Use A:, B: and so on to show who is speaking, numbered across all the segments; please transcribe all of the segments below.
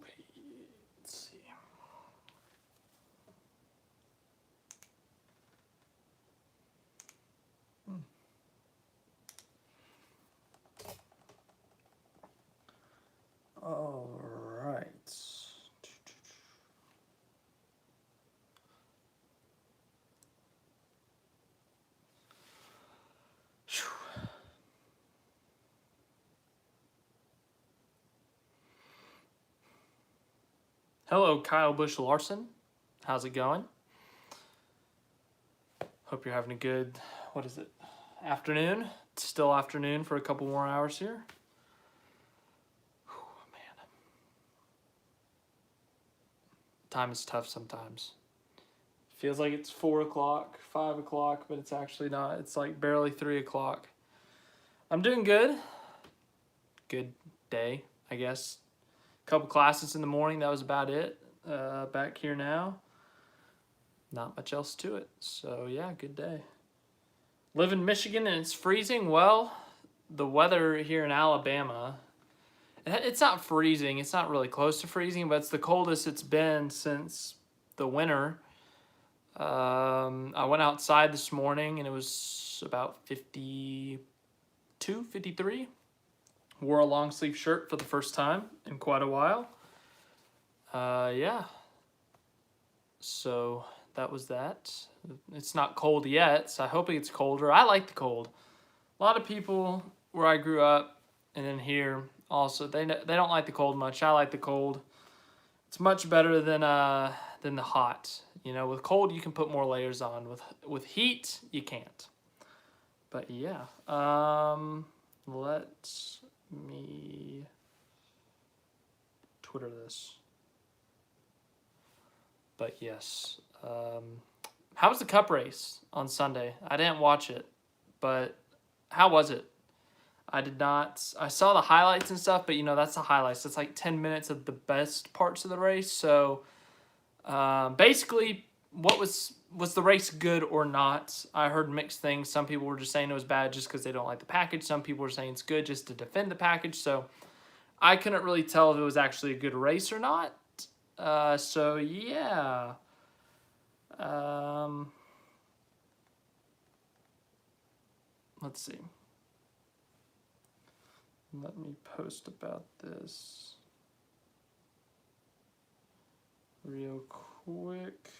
A: Let's see. All right. Hello, Kyle Busch Larson. How's it going? Hope you're having a good, what is it, afternoon? It's still afternoon for a couple more hours here. Whew, man. Time is tough sometimes. Feels like it's 4 o'clock, 5 o'clock, but it's actually not. It's like barely 3 o'clock. I'm doing good. Good day, I guess. Couple classes in the morning, that was about it. Back here now. Not much else to it. So yeah, good day. Live in Michigan and it's freezing. Well, the weather here in Alabama, it's not freezing. It's not really close to freezing, but it's the coldest it's been since the winter. I went outside this morning and it was about 52, 53. Wore a long sleeve shirt for the first time in quite a while. Yeah. So that was that. It's not cold yet, so I hope it gets colder. I like the cold. A lot of people where I grew up and then here also, they don't like the cold much. I like the cold. It's much better than the hot. You know, with cold you can put more layers on. With heat you can't. But yeah. Let me Twitter this. But yes. How was the Cup race on Sunday? I didn't watch it, but how was it? I did not. I saw the highlights and stuff, but you know, that's the highlights. It's like 10 minutes of the best parts of the race. So basically, what was the race good or not? I heard mixed things. Some people were just saying it was bad just because they don't like the package. Some people were saying it's good just to defend the package. So I couldn't really tell if it was actually a good race or not. So yeah. Let's see. Let me post about this real quick.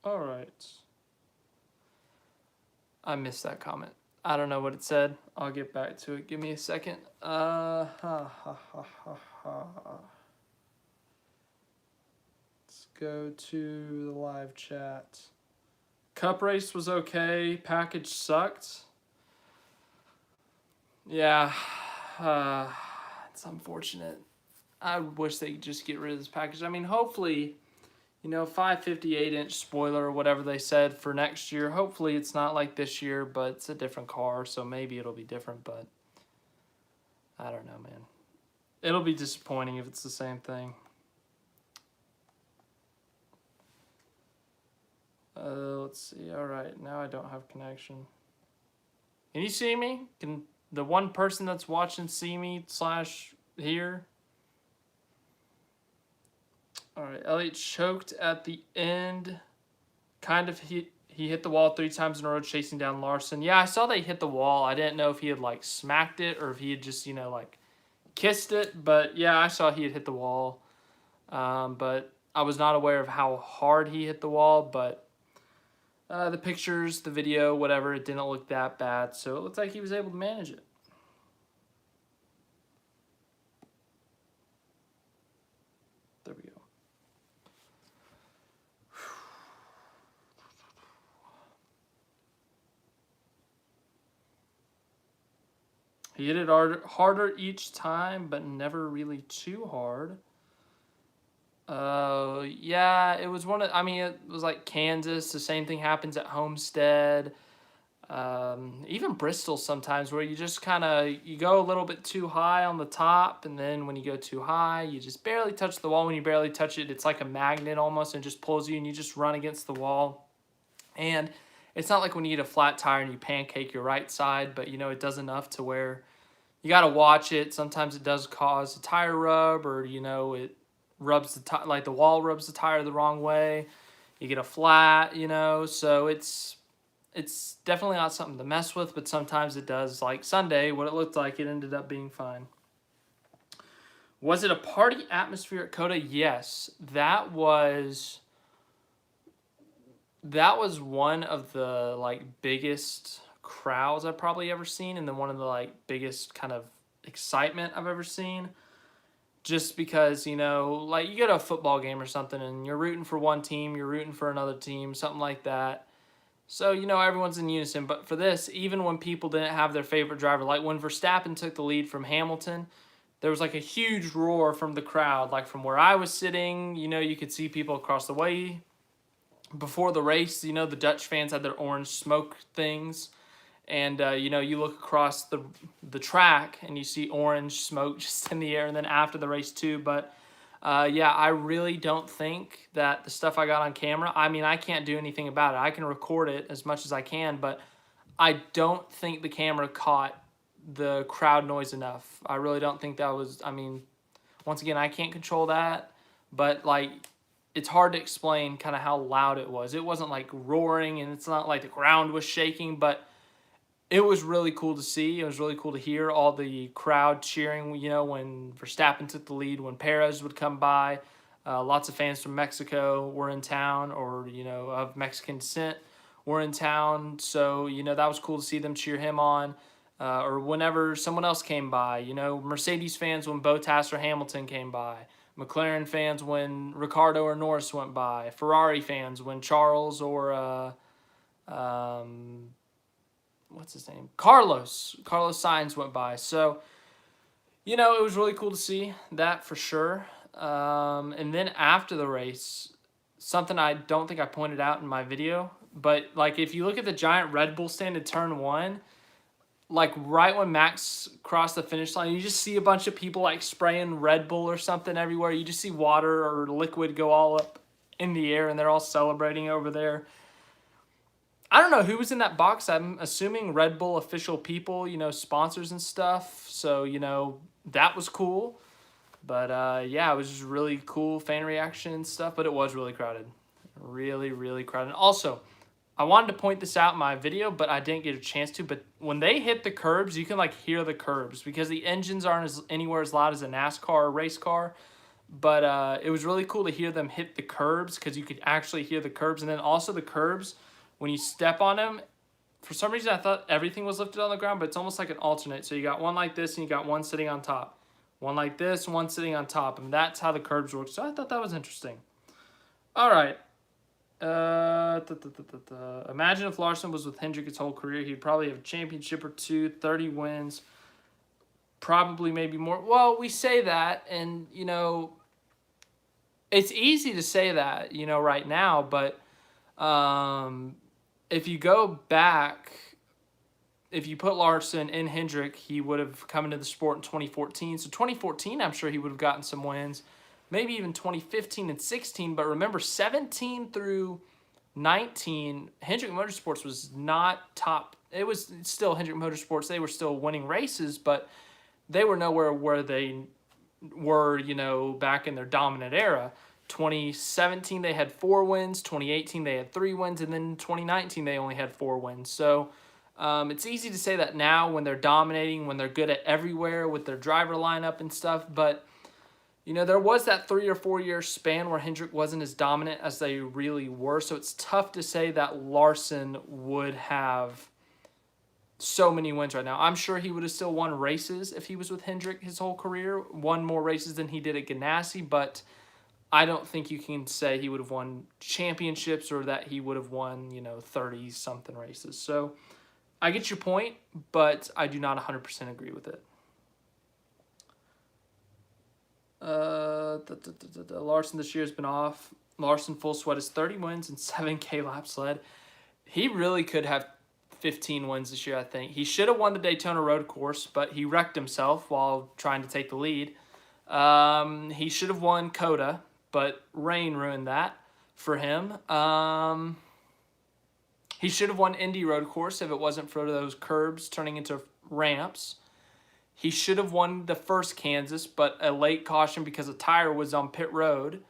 A: All right. I missed that comment. I don't know what it said. I'll get back to it. Give me a second. Let's go to the live chat. Cup race was okay. Package sucked. Yeah, it's unfortunate. I wish they could just get rid of this package. I mean, hopefully, you know, 558-inch spoiler or whatever they said for next year. Hopefully it's not like this year, but it's a different car, so maybe it'll be different, but I don't know, man. It'll be disappointing if it's the same thing. Let's see. All right, now I don't have connection. Can you see me? Can the one person that's watching see me / here? All right, Elliott choked at the end. Kind of he hit the wall 3 times in a row chasing down Larson. Yeah, I saw they hit the wall. I didn't know if he had like smacked it or if he had just, you know, like kissed it. But yeah, I saw he had hit the wall. But I was not aware of how hard he hit the wall. But the pictures, the video, whatever, it didn't look that bad. So it looked like he was able to manage it. There we go. He hit it harder each time, but never really too hard. Yeah, it was it was like Kansas. The same thing happens at Homestead. Even Bristol sometimes, where you just you go a little bit too high on the top, and then when you go too high, you just barely touch the wall. When you barely touch it, it's like a magnet almost, and it just pulls you, and you just run against the wall. And it's not like when you get a flat tire and you pancake your right side, but you know, it does enough to where you got to watch it. Sometimes it does cause a tire rub, or it rubs like the wall rubs the tire the wrong way. You get a flat, so it's definitely not something to mess with, but sometimes it does. Like Sunday, what it looked like, it ended up being fine. Was it a party atmosphere at COTA? Yes. That was one of the biggest crowds I've probably ever seen, and then one of the biggest kind of excitement I've ever seen. Just because, you go to a football game or something and you're rooting for one team, you're rooting for another team, something like that. So, everyone's in unison. But for this, even when people didn't have their favorite driver, like when Verstappen took the lead from Hamilton, there was a huge roar from the crowd. Like from where I was sitting, you could see people across the way. Before the race, the Dutch fans had their orange smoke things. And, you look across the track and you see orange smoke just in the air. And then after the race too. But, yeah, I really don't think that the stuff I got on camera, I mean, I can't do anything about it. I can record it as much as I can. But I don't think the camera caught the crowd noise enough. I really don't think that was, I mean, once again, I can't control that. But, it's hard to explain kind of how loud it was. It wasn't roaring, and it's not like the ground was shaking, but it was really cool to see. It was really cool to hear all the crowd cheering, when Verstappen took the lead, when Perez would come by. Lots of fans from Mexico were in town, or, of Mexican descent were in town. So, that was cool to see them cheer him on. Or whenever someone else came by, Mercedes fans when Bottas or Hamilton came by. McLaren fans when Ricciardo or Norris went by. Ferrari fans when Charles or what's his name? Carlos Sainz went by. So, it was really cool to see that for sure. And then after the race, something I don't think I pointed out in my video, but if you look at the giant Red Bull stand in turn 1, right when Max crossed the finish line, you just see a bunch of people spraying Red Bull or something everywhere. You just see water or liquid go all up in the air, and they're all celebrating over there. I don't know who was in that box. I'm assuming Red Bull official people, sponsors and stuff. So, that was cool. But, yeah, it was just really cool fan reaction and stuff. But it was really crowded. Really, really crowded. Also, I wanted to point this out in my video, but I didn't get a chance to. But when they hit the curbs, you can, hear the curbs. Because the engines aren't anywhere as loud as a NASCAR or race car. But it was really cool to hear them hit the curbs, because you could actually hear the curbs. And then also the curbs, when you step on them, for some reason I thought everything was lifted on the ground, but it's almost like an alternate. So you got one like this, and you got one sitting on top. One like this, one sitting on top. And that's how the curbs work. So I thought that was interesting. All right. Imagine if Larson was with Hendrick his whole career. He'd probably have a championship or 2, 30 wins. Probably maybe more. Well, we say that, and, it's easy to say that, right now. But if you go back, if you put Larson in Hendrick, he would have come into the sport in 2014. So 2014, I'm sure he would have gotten some wins. Maybe even 2015 and 16. But remember, 17 through 19, Hendrick Motorsports was not top. It was still Hendrick Motorsports. They were still winning races, but they were nowhere where they were, back in their dominant era. 2017, they had 4 wins. 2018, they had 3 wins. And then 2019, they only had 4 wins. So it's easy to say that now when they're dominating, when they're good at everywhere with their driver lineup and stuff. But, there was that 3 or 4 year span where Hendrick wasn't as dominant as they really were. So it's tough to say that Larson would have so many wins right now. I'm sure he would have still won races if he was with Hendrick his whole career. Won more races than he did at Ganassi, but I don't think you can say he would have won championships or that he would have won, 30-something races. So I get your point, but I do not 100% agree with it. Larson this year has been off. Larson full sweat is 30 wins and 7K laps led. He really could have 15 wins this year, I think. He should have won the Daytona road course, but he wrecked himself while trying to take the lead. He should have won COTA, but rain ruined that for him. He should have won Indy road course if it wasn't for those curbs turning into ramps. He should have won the first Kansas, but a late caution because a tire was on pit road.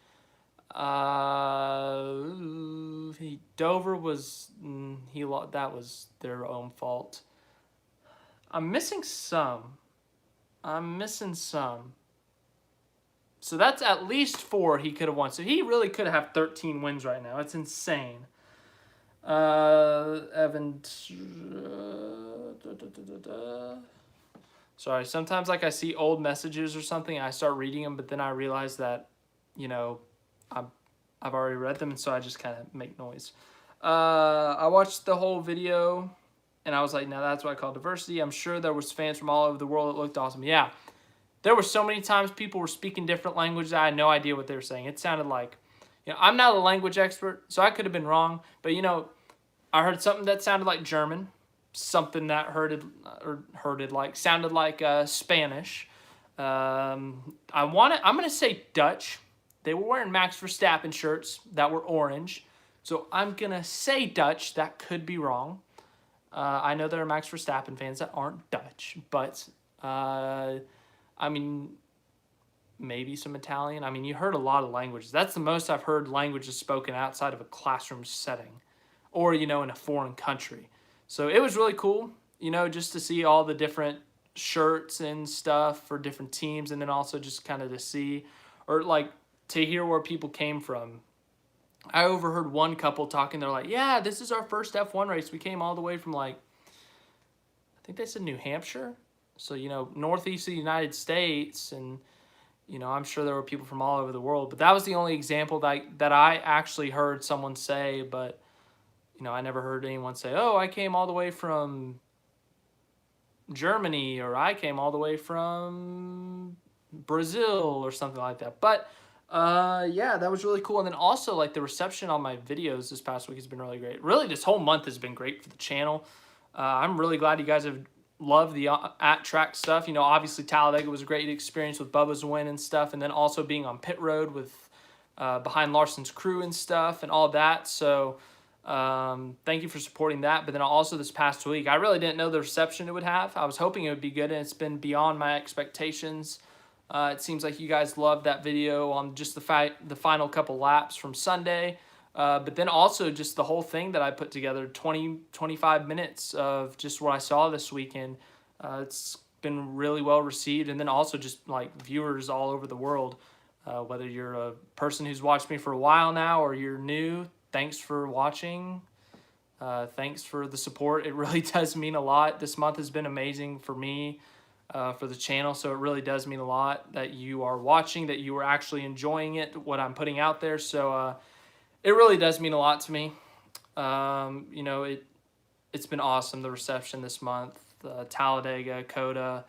A: Dover was that was their own fault. I'm missing some. So that's at least 4 he could have won. So he really could have 13 wins right now. It's insane. Evan. Sorry, sometimes like I see old messages or something, I start reading them, but then I realize that, you know, I've already read them, and so I just kind of make noise. I watched the whole video, and I was like, now that's what I call diversity. I'm sure there was fans from all over the world. It looked awesome. Yeah, there were so many times people were speaking different languages. I had no idea what they were saying. It sounded like, you know, I'm not a language expert, so I could have been wrong, but, you know, I heard something that sounded like German, something that sounded like Spanish. I'm gonna say Dutch. They were wearing Max Verstappen shirts that were orange, so I'm gonna say Dutch. That could be wrong. I know there are Max Verstappen fans that aren't Dutch, but I mean, maybe some Italian. I mean, you heard a lot of languages. That's the most I've heard languages spoken outside of a classroom setting, or, you know, in a foreign country. So it was really cool, you know, just to see all the different shirts and stuff for different teams, and then also just kind of to see, or like to hear where people came from. I overheard one couple talking. They're like, yeah, this is our first F1 race. We came all the way from, like, I think they said New Hampshire. So, you know, northeast of the United States. And, you know, I'm sure there were people from all over the world. But that was the only example that I actually heard someone say. But, you know, I never heard anyone say, oh, I came all the way from Germany, or I came all the way from Brazil, or something like that. But yeah, that was really cool. And then also, like, the reception on my videos this past week has been really great. Really, this whole month has been great for the channel. I'm really glad you guys have loved the at-track stuff. You know, obviously Talladega was a great experience with Bubba's win and stuff, and then also being on pit road with behind Larson's crew and stuff and all that. So thank you for supporting that. But then also this past week, I really didn't know the reception it would have. I was hoping it would be good, and it's been beyond my expectations. It seems like you guys loved that video on just the final couple laps from Sunday. But then also just the whole thing that I put together, 25 minutes of just what I saw this weekend. It's been really well received. And then also just like viewers all over the world, whether you're a person who's watched me for a while now or you're new, thanks for watching. Thanks for the support. It really does mean a lot. This month has been amazing for me. For the channel, so it really does mean a lot that you are watching, that you are actually enjoying it, what I'm putting out there. So it really does mean a lot to me. You know, it's been awesome, the reception this month, Talladega, Coda.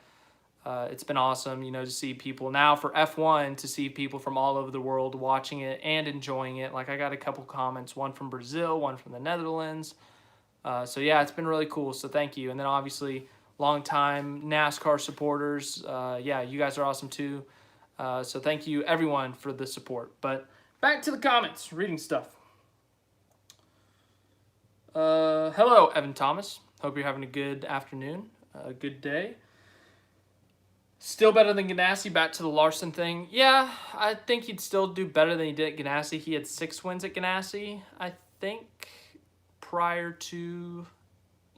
A: It's been awesome, you know, to see people now for F1, to see people from all over the world watching it and enjoying it. Like, I got a couple comments, one from Brazil, one from the Netherlands. So yeah, it's been really cool. So thank you. And then obviously, longtime NASCAR supporters. Yeah, you guys are awesome too. So thank you, everyone, for the support. But back to the comments, reading stuff. Hello, Evan Thomas. Hope you're having a good afternoon, a good day. Still better than Ganassi, back to the Larson thing. Yeah, I think he'd still do better than he did at Ganassi. He had 6 wins at Ganassi, I think, prior to...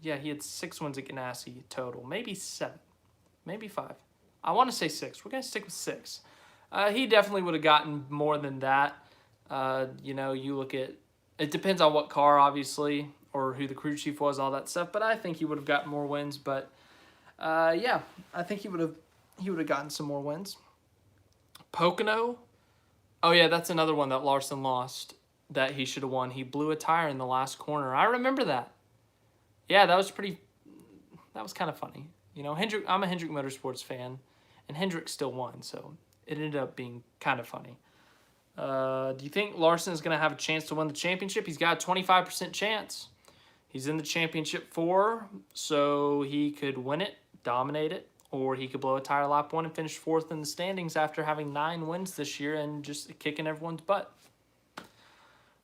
A: Yeah, he had 6 wins at Ganassi total. Maybe 7. Maybe 5. I want to say 6. We're going to stick with 6. He definitely would have gotten more than that. You know, you look at... It depends on what car, obviously, or who the crew chief was, all that stuff. But I think he would have gotten more wins. But, yeah, I think he would have gotten some more wins. Pocono? Oh, yeah, that's another one that Larson lost that he should have won. He blew a tire in the last corner. I remember that. Yeah, that was kind of funny. You know, I'm a Hendrick Motorsports fan, and Hendrick still won, so it ended up being kind of funny. Do you think Larson is going to have a chance to win the championship? He's got a 25% chance. He's in the championship 4, so he could win it, dominate it, or he could blow a tire lap 1 and finish 4th in the standings after having 9 wins this year and just kicking everyone's butt.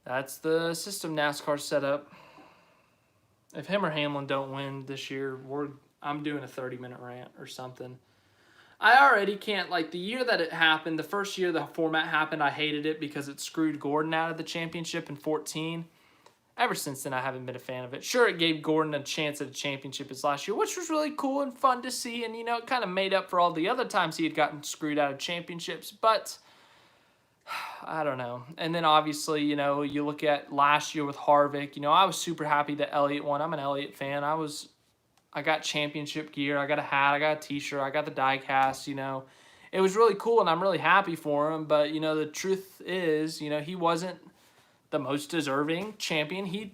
A: That's the system NASCAR set up. If him or Hamlin don't win this year, I'm doing a 30-minute rant or something. I already can't, like, the year that it happened, the first year the format happened, I hated it because it screwed Gordon out of the championship in 14. Ever since then, I haven't been a fan of it. Sure, it gave Gordon a chance at a championship his last year, which was really cool and fun to see, and, you know, it kind of made up for all the other times he had gotten screwed out of championships, but I don't know. And then, obviously, you know, you look at last year with Harvick, you know, I was super happy that Elliott won. I'm an Elliott fan. I got championship gear. I got a hat. I got a t-shirt. I got the die cast, you know. It was really cool, and I'm really happy for him. But, you know, the truth is, you know, he wasn't the most deserving champion.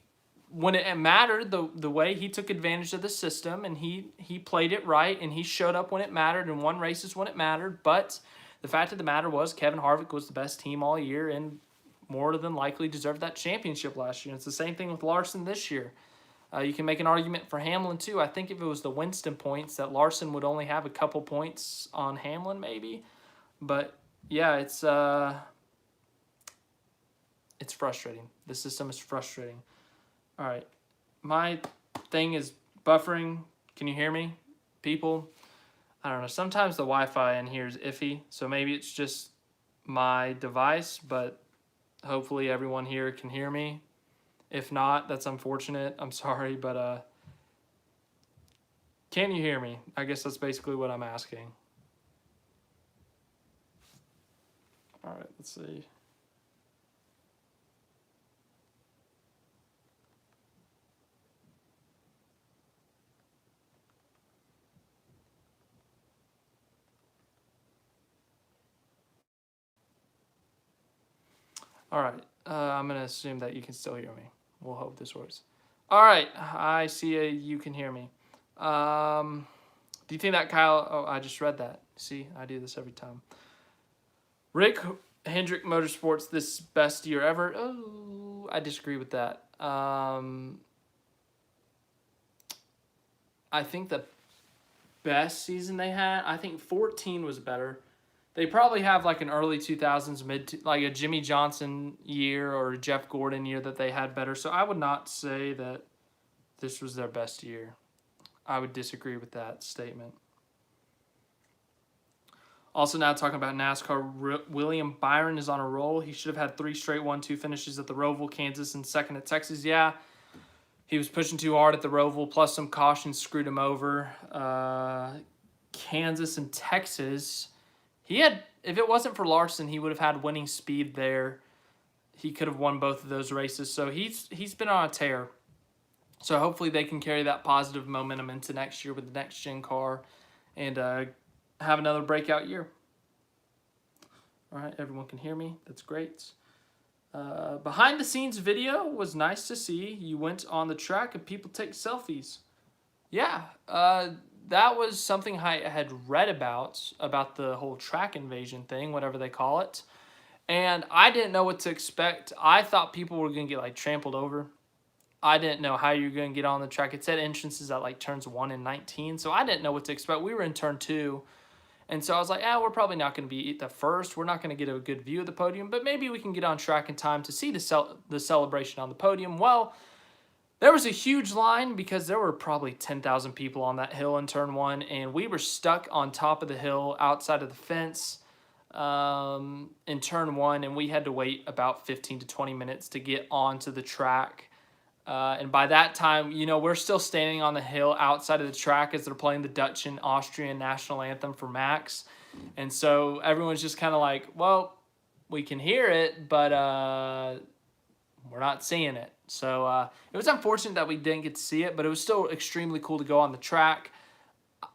A: When it mattered, the way he took advantage of the system, and he played it right, and he showed up when it mattered and won races when it mattered. But the fact of the matter was Kevin Harvick was the best team all year and more than likely deserved that championship last year. And it's the same thing with Larson this year. You can make an argument for Hamlin, too. I think if it was the Winston points, that Larson would only have a couple points on Hamlin, maybe. But, yeah, it's frustrating. The system is frustrating. All right. My thing is buffering. Can you hear me, people? I don't know. Sometimes the Wi-Fi in here is iffy, so maybe it's just my device, but hopefully everyone here can hear me. If not, that's unfortunate. I'm sorry, but can you hear me? I guess that's basically what I'm asking. All right, let's see. All right, I'm going to assume that you can still hear me. We'll hope this works. All right, I see you can hear me. Do you think that Kyle... Oh, I just read that. See, I do this every time. Rick Hendrick Motorsports, this best year ever. Oh, I disagree with that. I think the best season they had, I think 14 was better. They probably have like an early 2000s, like a Jimmy Johnson year or a Jeff Gordon year that they had better. So I would not say that this was their best year. I would disagree with that statement. Also now talking about NASCAR, William Byron is on a roll. He should have had 3 straight 1-2 finishes at the Roval, Kansas, and second at Texas. Yeah, he was pushing too hard at the Roval, plus some cautions screwed him over. Kansas and Texas... if it wasn't for Larson, he would have had winning speed there. He could have won both of those races. So he's been on a tear. So hopefully they can carry that positive momentum into next year with the next gen car and have another breakout year. All right, everyone can hear me. That's great. Behind the scenes video was nice to see. You went on the track and people take selfies. Yeah, that was something I had read about the whole track invasion thing, whatever they call it. And I didn't know what to expect. I thought people were going to get, like, trampled over. I didn't know how you were going to get on the track. It said entrances at, like, turns 1 and 19, so I didn't know what to expect. We were in turn 2, and so I was like, we're probably not going to be the first. We're not going to get a good view of the podium, but maybe we can get on track in time to see the celebration on the podium. Well, there was a huge line because there were probably 10,000 people on that hill in turn 1, and we were stuck on top of the hill outside of the fence in turn 1, and we had to wait about 15 to 20 minutes to get onto the track. And by that time, you know, we're still standing on the hill outside of the track as they're playing the Dutch and Austrian national anthem for Max. And so everyone's just kind of like, well, we can hear it, but we're not seeing it. So it was unfortunate that we didn't get to see it, but it was still extremely cool to go on the track.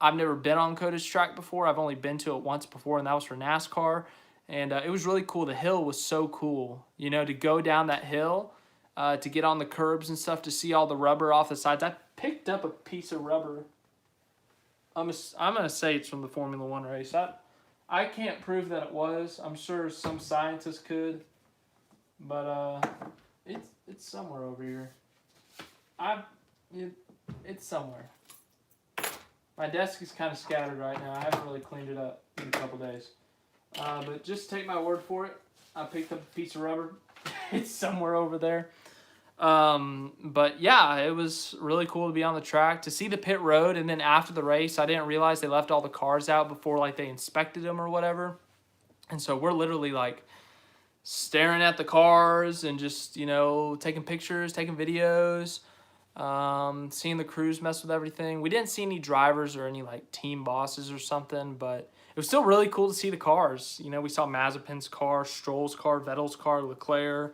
A: I've never been on Coda's track before. I've only been to it once before, and that was for NASCAR. And it was really cool. The hill was so cool, you know, to go down that hill, to get on the curbs and stuff, to see all the rubber off the sides. I picked up a piece of rubber. I'm going to say it's from the Formula One race. I can't prove that it was. I'm sure some scientist could, but it's somewhere over here. It's somewhere. My desk is kind of scattered right now. I haven't really cleaned it up in a couple days. But just take my word for it. I picked up a piece of rubber. It's somewhere over there. But yeah, it was really cool to be on the track, to see the pit road. And then after the race, I didn't realize they left all the cars out before like they inspected them or whatever. And so we're literally like staring at the cars and just, you know, taking pictures, taking videos, seeing the crews mess with everything. We didn't see any drivers or any like team bosses or something, but it was still really cool to see the cars. You know, we saw Mazepin's car, Stroll's car, Vettel's car, Leclerc,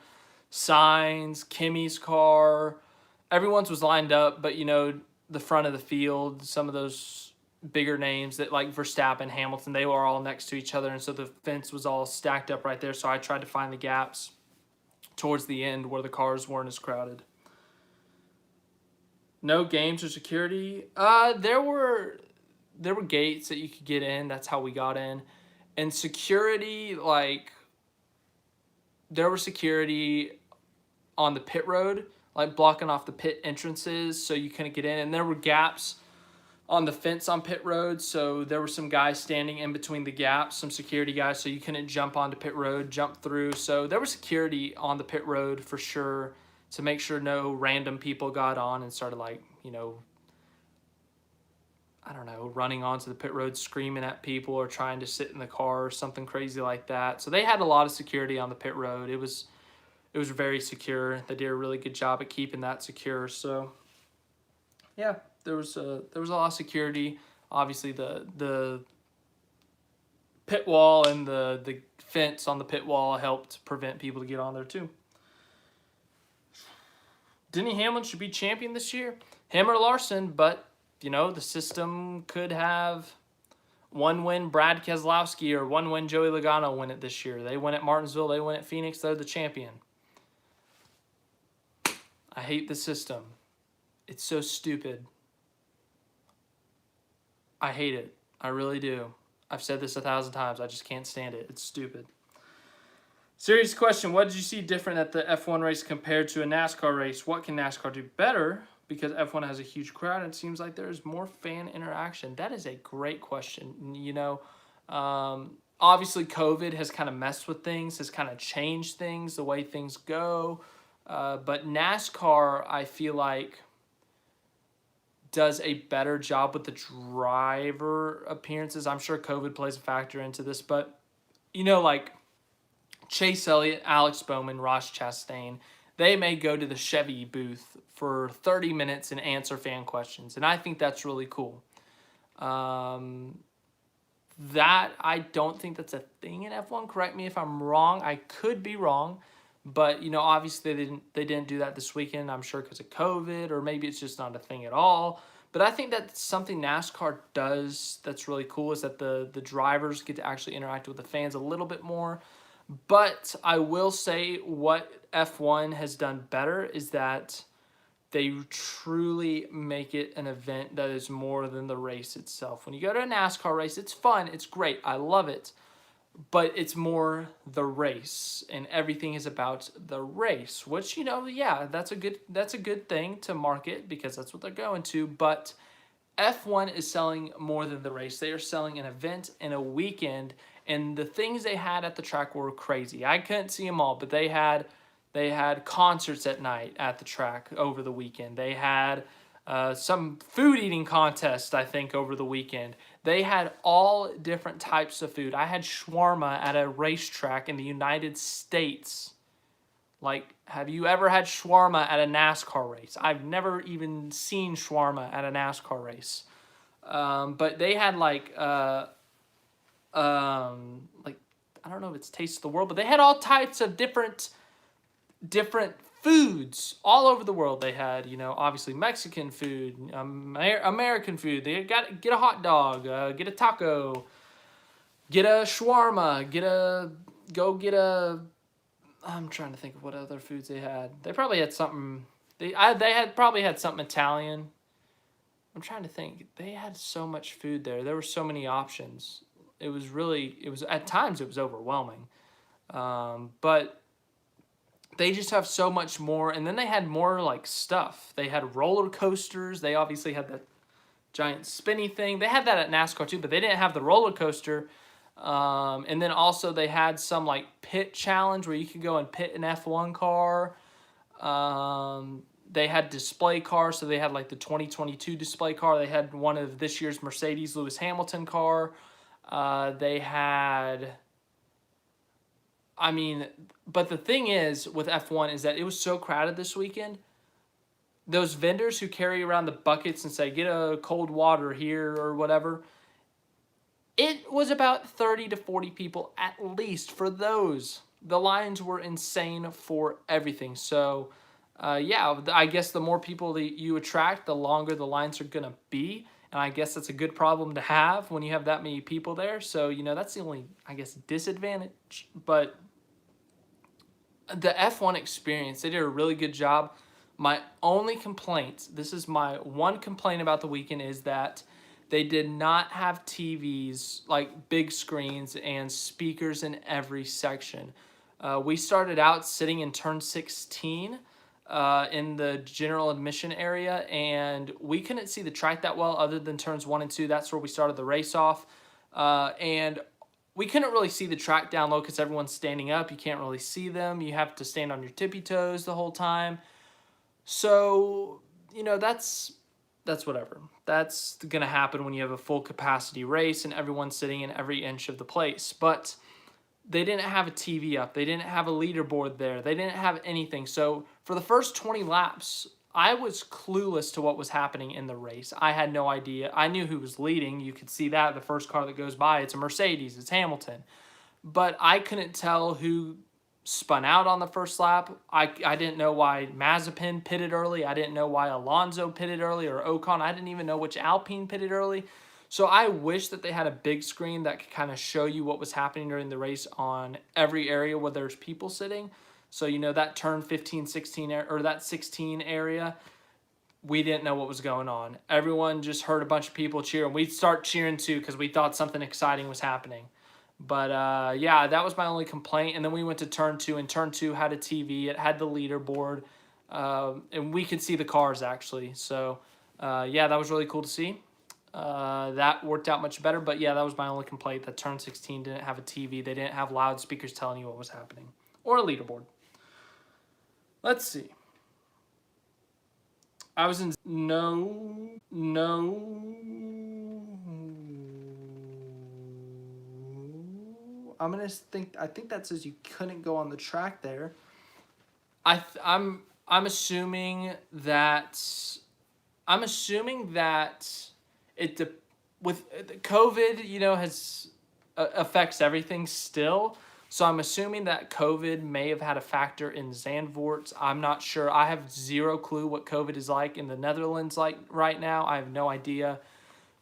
A: Sainz, Kimi's car. Everyone's was lined up, but you know, the front of the field, some of those bigger names that like Verstappen, Hamilton, they were all next to each other, and so the fence was all stacked up right there. So I tried to find the gaps towards the end where the cars weren't as crowded. No games or security. There were gates that you could get in. That's how we got in. And security, like there was security on the pit road, like blocking off the pit entrances so you couldn't get in. And there were gaps on the fence on pit road, so there were some guys standing in between the gaps, some security guys, so you couldn't jump onto pit road, jump through. So there was security on the pit road for sure to make sure no random people got on and started like, you know, I don't know, running onto the pit road screaming at people or trying to sit in the car or something crazy like that. So they had a lot of security on the pit road. It was very secure. They did a really good job at keeping that secure. So yeah, there was a lot of security. Obviously the pit wall and the fence on the pit wall helped prevent people to get on there too. Denny Hamlin should be champion this year. Him or Larson, but you know, the system could have one win Brad Keselowski or one win Joey Logano win it this year. They win at Martinsville, they win at Phoenix, they're the champion. I hate the system. It's so stupid. I hate it. I really do. I've said this 1,000 times. I just can't stand it. It's stupid. Serious question. What did you see different at the F1 race compared to a NASCAR race? What can NASCAR do better? Because F1 has a huge crowd and it seems like there's more fan interaction. That is a great question. You know, obviously COVID has kind of messed with things, has kind of changed things, the way things go. But NASCAR, I feel like, does a better job with the driver appearances. I'm sure COVID plays a factor into this, but, you know, like Chase Elliott, Alex Bowman, Ross Chastain, they may go to the Chevy booth for 30 minutes and answer fan questions, and I think that's really cool. That, I don't think that's a thing in F1. Correct me if I'm wrong. I could be wrong. But, you know, obviously they didn't do that this weekend, I'm sure because of COVID, or maybe it's just not a thing at all. But I think that's something NASCAR does that's really cool, is that the drivers get to actually interact with the fans a little bit more. But I will say what F1 has done better is that they truly make it an event that is more than the race itself. When you go to a NASCAR race, it's fun, it's great, I love it. But it's more the race, and everything is about the race, which, you know, yeah, that's a good thing to market because that's what they're going to. But F1 is selling more than the race. They are selling an event and a weekend, and the things they had at the track were crazy. I couldn't see them all, but they had concerts at night at the track over the weekend. They had some food eating contest, I think, over the weekend. They had all different types of food. I had shawarma at a racetrack in the United States. Like, have you ever had shawarma at a NASCAR race? I've never even seen shawarma at a NASCAR race. But they had like I don't know if it's Taste of the World, but they had all types of different foods all over the world. They had, you know, obviously Mexican food, American food. They got get a hot dog, get a taco, get a shawarma, I'm trying to think of what other foods they had. They probably had something. They probably had something Italian. I'm trying to think. They had so much food there. There were so many options. It was at times it was overwhelming, but they just have so much more. And then they had more like stuff. They had roller coasters. They obviously had that giant spinny thing. They had that at NASCAR too, but they didn't have the roller coaster. And then also they had some like pit challenge where you could go and pit an F1 car. They had display cars, so they had like the 2022 display car. They had one of this year's Mercedes Lewis Hamilton car. They had, I mean, but the thing is with F1 is that it was so crowded this weekend. Those vendors who carry around the buckets and say, get a cold water here or whatever, it was about 30 to 40 people at least for those. The lines were insane for everything. So, yeah, I guess the more people that you attract, the longer the lines are going to be. And I guess that's a good problem to have when you have that many people there. So, that's the only, I guess, disadvantage. But the F1 experience, they did a really good job. My only complaint, this is my one complaint about the weekend, is that they did not have TVs, like big screens and speakers in every section. We started out sitting in turn 16 in the general admission area, and we couldn't see the track that well other than turns 1 and 2. That's where we started the race off. And we couldn't really see the track down low because everyone's standing up. You can't really see them. You have to stand on your tippy toes the whole time. So, that's whatever. That's going to happen when you have a full capacity race and everyone's sitting in every inch of the place. But they didn't have a TV up. They didn't have a leaderboard there. They didn't have anything. So for the first 20 laps, I was clueless to what was happening in the race. I had no idea. I knew who was leading. You could see that the first car that goes by, it's a Mercedes. It's Hamilton. But I couldn't tell who spun out on the first lap. I didn't know why Mazepin pitted early. I didn't know why Alonso pitted early or Ocon. I didn't even know which Alpine pitted early. So I wish that they had a big screen that could kind of show you what was happening during the race on every area where there's people sitting. So, that turn 15, 16, or that 16 area, we didn't know what was going on. Everyone just heard a bunch of people cheer, and we'd start cheering too because we thought something exciting was happening. But, yeah, that was my only complaint. And then we went to turn 2, and turn 2 had a TV. It had the leaderboard, and we could see the cars, actually. So, yeah, that was really cool to see. That worked out much better. But, yeah, that was my only complaint, that turn 16 didn't have a TV. They didn't have loudspeakers telling you what was happening. Or a leaderboard. Let's see. I was in I think that says you couldn't go on the track there. I'm assuming that it with COVID, has affects everything still. So I'm assuming that COVID may have had a factor in Zandvoort. I'm not sure. I have zero clue what COVID is like in the Netherlands like right now. I have no idea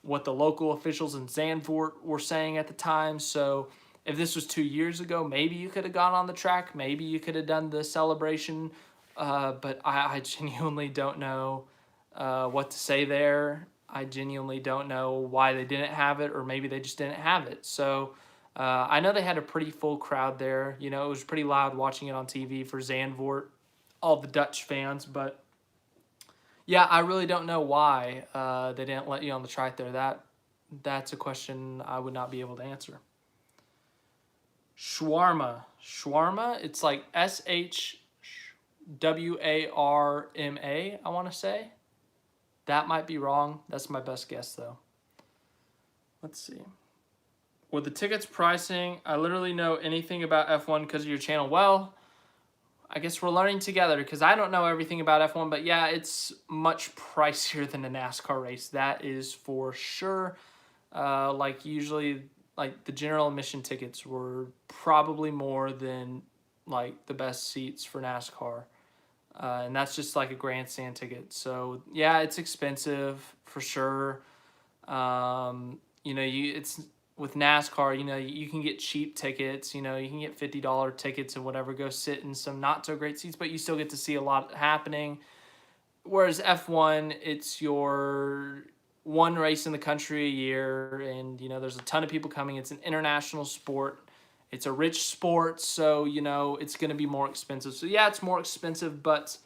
A: what the local officials in Zandvoort were saying at the time. So if this was 2 years ago, maybe you could have gone on the track. Maybe you could have done the celebration. But I genuinely don't know what to say there. I genuinely don't know why they didn't have it, or maybe they just didn't have it. So I know they had a pretty full crowd there. It was pretty loud watching it on TV for Zandvoort, all the Dutch fans. But, yeah, I really don't know why they didn't let you on the track there. That's a question I would not be able to answer. Shawarma, it's like SHWARMA, I want to say. That might be wrong. That's my best guess, though. Let's see. With the tickets pricing, I literally know anything about F1 because of your channel. Well, I guess we're learning together because I don't know everything about F1. But, yeah, it's much pricier than a NASCAR race. That is for sure. Usually, the general admission tickets were probably more than, the best seats for NASCAR. And that's just like a grandstand ticket. So, yeah, it's expensive for sure. It's with NASCAR, you can get cheap tickets. You can get $50 tickets and whatever. Go sit in some not so great seats, but you still get to see a lot happening. Whereas F1, it's your one race in the country a year, and, there's a ton of people coming. It's an international sport. It's a rich sport, so, it's going to be more expensive. So, yeah, it's more expensive, but,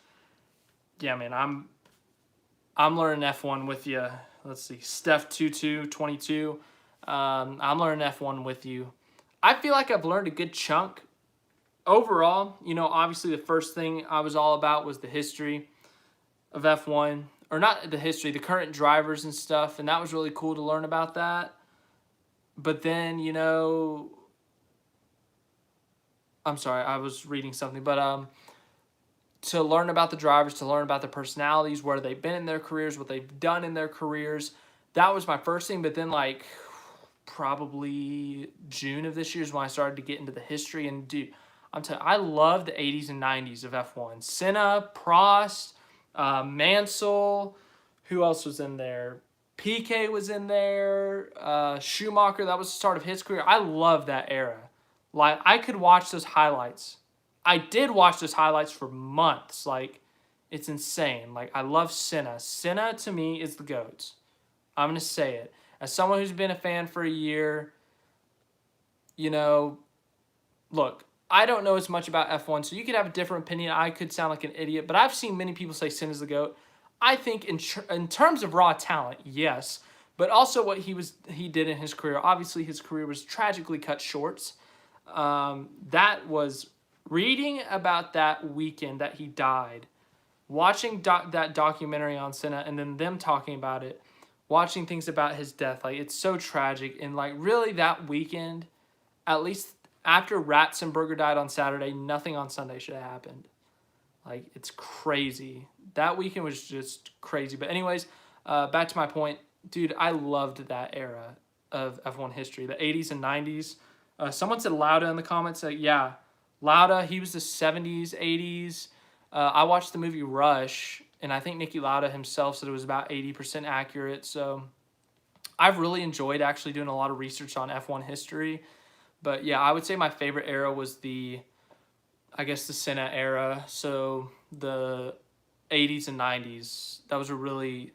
A: yeah, man, I'm learning F1 with you. Let's see, Steph2222. I'm learning F1 with you. I feel like I've learned a good chunk overall, you know, obviously the first thing I was all about was the history of F1, or not the history, the current drivers and stuff, and that was really cool to learn about that. But then, you know, I'm sorry, I was reading something, but to learn about the drivers, to learn about their personalities, where they've been in their careers, what they've done in their careers, that was my first thing. But then, like, probably June of this year is when I started to get into the history. And dude, I'm telling you, I love the 80s and 90s of F1. Senna, Prost, Mansell, who else was in there? PK was in there. Schumacher, that was the start of his career. I love that era. Like, I could watch those highlights. I did watch those highlights for months. Like, it's insane. Like, I love Senna. Senna, to me, is the GOAT. I'm going to say it. As someone who's been a fan for a year, you know, look, I don't know as much about F1, so you could have a different opinion. I could sound like an idiot, but I've seen many people say Senna's the GOAT. I think in terms of raw talent, yes, but also what he did in his career. Obviously, his career was tragically cut short. That was reading about that weekend that he died, watching that documentary on Senna, and then them talking about it, watching things about his death. Like, it's so tragic. And, like, really that weekend, at least after Ratzenberger died on Saturday, nothing on Sunday should have happened. Like, it's crazy. That weekend was just crazy. But anyways, back to my point. Dude, I loved that era of F1 history, the 80s and 90s. Someone said Lauda in the comments. Yeah, Lauda, he was the 70s, 80s. I watched the movie Rush, and I think Niki Lauda himself said it was about 80% accurate. So I've really enjoyed actually doing a lot of research on F1 history. But yeah, I would say my favorite era was the Senna era. So the 80s and 90s, that was a really,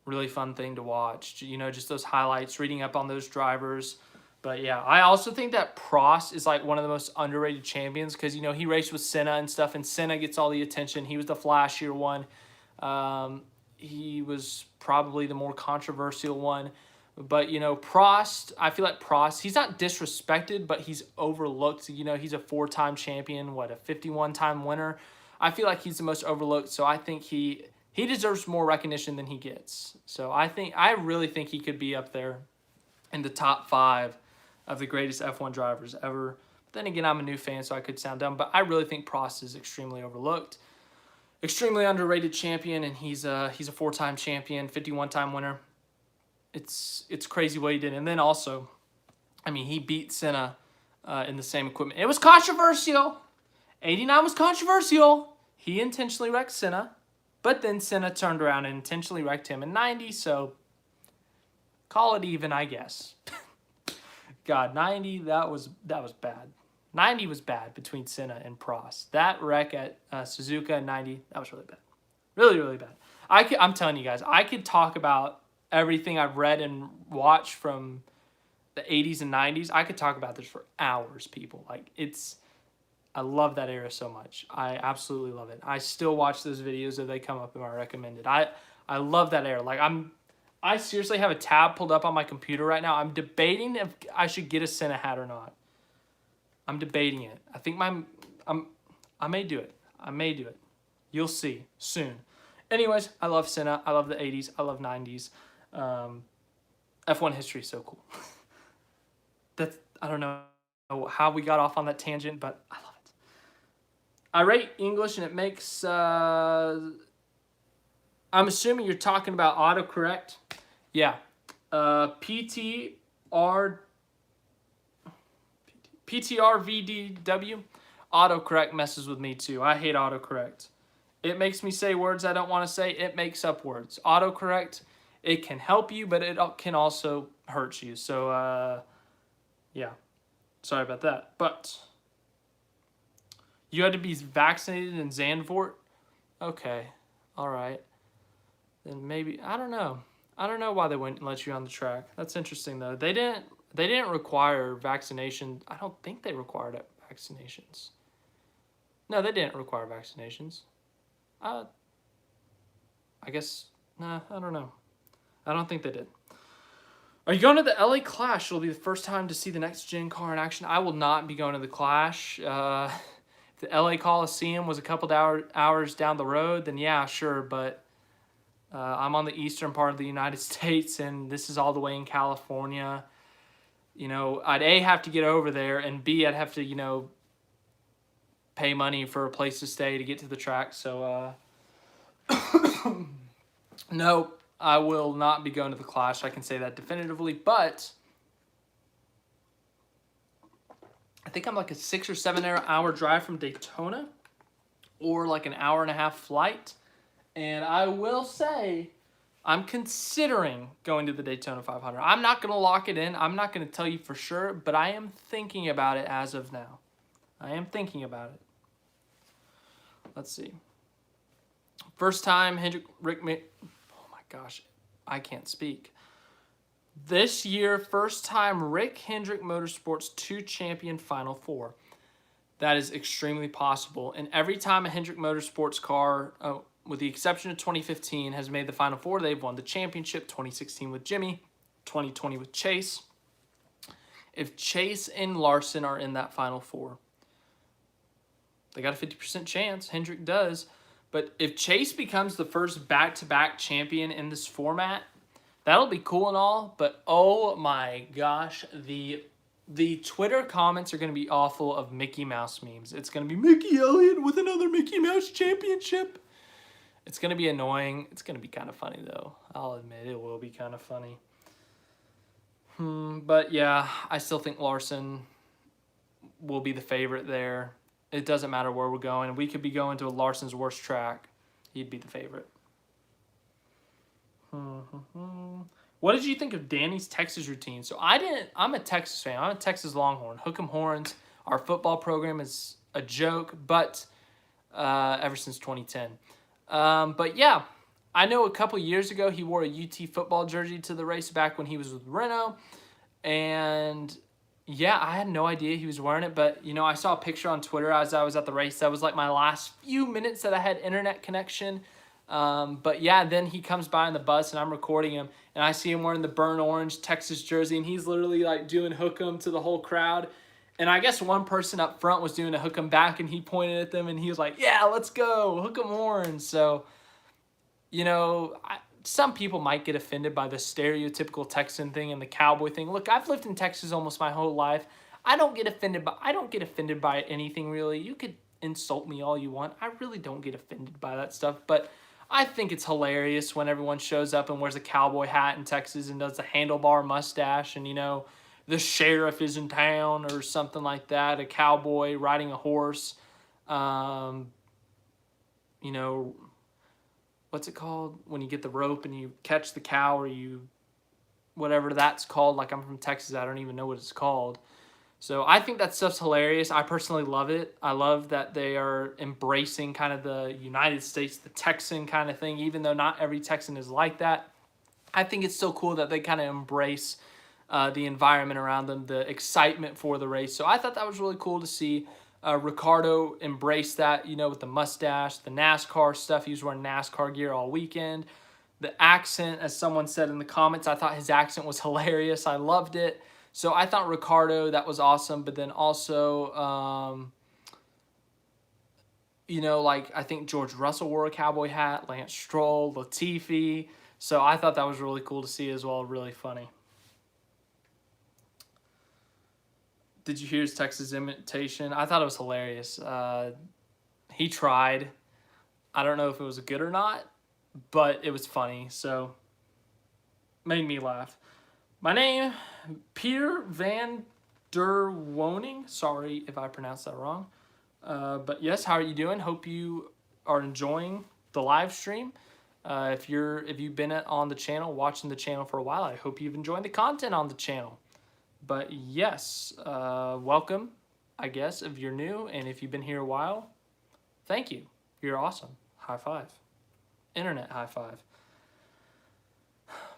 A: really fun thing to watch. You know, just those highlights, reading up on those drivers. But yeah, I also think that Prost is like one of the most underrated champions because, you know, he raced with Senna and stuff, and Senna gets all the attention. He was the flashier one. He was probably the more controversial one. But, you know, Prost, I feel like Prost, he's not disrespected, but he's overlooked. You know, he's a 4-time champion, a 51-time winner. I feel like he's the most overlooked, so I think he deserves more recognition than he gets. So I really think he could be up there in the top 5 of the greatest F1 drivers ever. But then again, I'm a new fan, so I could sound dumb, but I really think Prost is extremely overlooked. Extremely underrated champion, and he's a 4-time champion, 51-time winner. It's crazy what he did. And then also, I mean, he beat Senna in the same equipment. It was controversial. 89 was controversial. He intentionally wrecked Senna, but then Senna turned around and intentionally wrecked him in 90, so call it even, I guess. God, 90, that was bad. 90 was bad between Senna and Prost. That wreck at Suzuka in 90, that was really bad. Really, really bad. I'm telling you guys, I could talk about everything I've read and watched from the 80s and 90s. I could talk about this for hours, people. Like, I love that era so much. I absolutely love it. I still watch those videos if they come up in my recommended. I love that era. Like, I seriously have a tab pulled up on my computer right now. I'm debating if I should get a Senna hat or not. I'm debating it. I think I may do it. I may do it. You'll see soon. Anyways, I love Senna. I love the 80s. I love 90s. F1 history is so cool. I don't know how we got off on that tangent, but I love it. I rate English, and it makes... I'm assuming you're talking about autocorrect. Yeah. PTRVDW. Autocorrect messes with me too. I hate autocorrect. It makes me say words I don't want to say. It makes up words. Autocorrect, it can help you, but it can also hurt you. So, yeah. Sorry about that. But you had to be vaccinated in Zandvoort? Okay. All right. Then maybe, I don't know. I don't know why they wouldn't let you on the track. That's interesting, though. They didn't require vaccination. I don't think they required vaccinations. No, they didn't require vaccinations. I guess, nah, I don't know. I don't think they did. Are you going to the LA Clash? It'll be the first time to see the next gen car in action. I will not be going to the Clash. the LA Coliseum was a couple hours down the road, then yeah, sure. But I'm on the eastern part of the United States, and this is all the way in California. You know, I'd A, have to get over there, and B, I'd have to, you know, pay money for a place to stay to get to the track. So, no, I will not be going to the Clash. I can say that definitively. But I think I'm like a 6 or 7 hour drive from Daytona, or like an hour and a half flight. And I will say, I'm considering going to the Daytona 500. I'm not going to lock it in. I'm not going to tell you for sure, but I am thinking about it as of now. I am thinking about it. Let's see. First time oh my gosh, I can't speak. This year, first time Rick Hendrick Motorsports 2 champion Final Four. That is extremely possible. And every time a Hendrick Motorsports car, with the exception of 2015, has made the Final Four, they've won the championship. 2016 with Jimmy, 2020 with Chase. If Chase and Larson are in that Final Four, they got a 50% chance. Hendrick does. But if Chase becomes the first back-to-back champion in this format, that'll be cool and all. But oh my gosh, the Twitter comments are going to be awful of Mickey Mouse memes. It's going to be Mickey Elliott with another Mickey Mouse championship. It's going to be annoying. It's going to be kind of funny, though. I'll admit it will be kind of funny. But yeah, I still think Larson will be the favorite there. It doesn't matter where we're going. We could be going to Larson's worst track. He'd be the favorite. What did you think of Danny's Texas routine? So I'm a Texas fan. I'm a Texas Longhorn. Hook 'em Horns. Our football program is a joke, but ever since 2010. But yeah, I know a couple years ago he wore a UT football jersey to the race back when he was with Renault. And yeah, I had no idea he was wearing it, but you know, I saw a picture on Twitter as I was at the race. That was like my last few minutes that I had internet connection. But yeah, then he comes by on the bus and I'm recording him and I see him wearing the burnt orange Texas jersey and he's literally like doing hook 'em to the whole crowd. And I guess one person up front was doing a hook 'em back and he pointed at them and he was like, yeah, let's go, hook 'em horns. So, you know, some people might get offended by the stereotypical Texan thing and the cowboy thing. Look, I've lived in Texas almost my whole life. I don't get offended by anything really. You could insult me all you want. I really don't get offended by that stuff, but I think it's hilarious when everyone shows up and wears a cowboy hat in Texas and does the handlebar mustache and, you know, the sheriff is in town or something like that, a cowboy riding a horse. You know, what's it called when you get the rope and you catch the cow or you, whatever that's called. Like, I'm from Texas, I don't even know what it's called. So I think that stuff's hilarious. I personally love it. I love that they are embracing kind of the United States, the Texan kind of thing, even though not every Texan is like that. I think it's so cool that they kind of embrace the environment around them, the excitement for the race. So I thought that was really cool to see. Ricardo embrace that, you know, with the mustache, the NASCAR stuff. He was wearing NASCAR gear all weekend. The accent, as someone said in the comments, I thought his accent was hilarious. I loved it. So I thought Ricardo, that was awesome. But then also, you know, like I think George Russell wore a cowboy hat, Lance Stroll, Latifi. So I thought that was really cool to see as well, really funny. Did you hear his Texas imitation? I thought it was hilarious. He tried. I don't know if it was good or not, but it was funny. So made me laugh. My name, Peter Van der Woning. Sorry if I pronounced that wrong. But yes, how are you doing? Hope you are enjoying the live stream. If you've been on the channel, watching the channel for a while, I hope you've enjoyed the content on the channel. But yes, welcome, I guess, if you're new. And if you've been here a while, thank you. You're awesome. High five. Internet high five.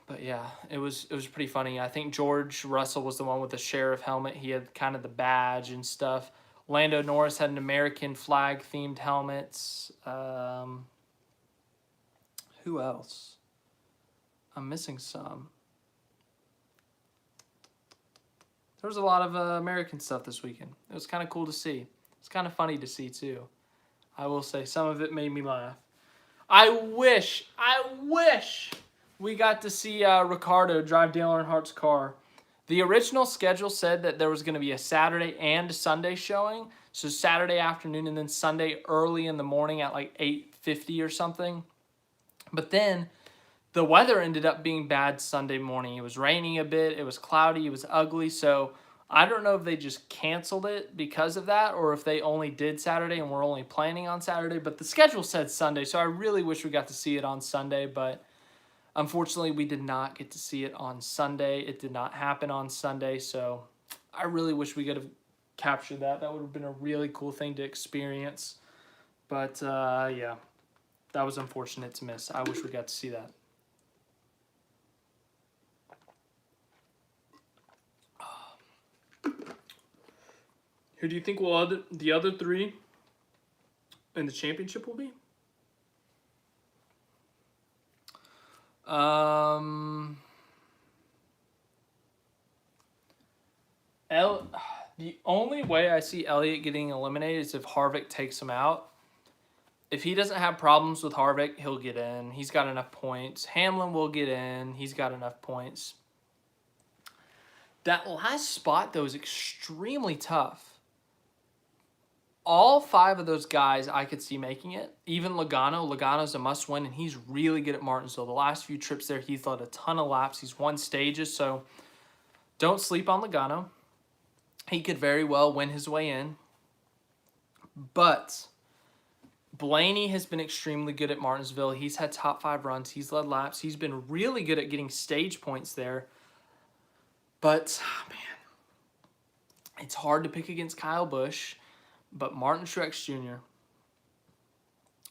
A: But yeah, it was pretty funny. I think George Russell was the one with the sheriff helmet. He had kind of the badge and stuff. Lando Norris had an American flag themed helmets. Who else? I'm missing some. There was a lot of American stuff this weekend. It was kind of cool to see. It's kind of funny to see too. I will say some of it made me laugh. I wish we got to see Ricardo drive Dale Earnhardt's car. The original schedule said that there was going to be a Saturday and a Sunday showing. So Saturday afternoon and then Sunday early in the morning at like 8:50 or something. But then the weather ended up being bad Sunday morning. It was raining a bit. It was cloudy. It was ugly. So I don't know if they just canceled it because of that or if they only did Saturday and were only planning on Saturday. But the schedule said Sunday. So I really wish we got to see it on Sunday. But unfortunately, we did not get to see it on Sunday. It did not happen on Sunday. So I really wish we could have captured that. That would have been a really cool thing to experience. But yeah, that was unfortunate to miss. I wish we got to see that. Who do you think the other three in the championship will be? The only way I see Elliott getting eliminated is if Harvick takes him out. If he doesn't have problems with Harvick, he'll get in. He's got enough points. Hamlin will get in. He's got enough points. That last spot, though, is extremely tough. All 5 of those guys I could see making it. Even Logano. Logano's a must-win, and he's really good at Martinsville. The last few trips there, he's led a ton of laps. He's won stages, so don't sleep on Logano. He could very well win his way in. But Blaney has been extremely good at Martinsville. He's had top 5 runs. He's led laps. He's been really good at getting stage points there. But, man, it's hard to pick against Kyle Busch. But Martin Truex Jr.,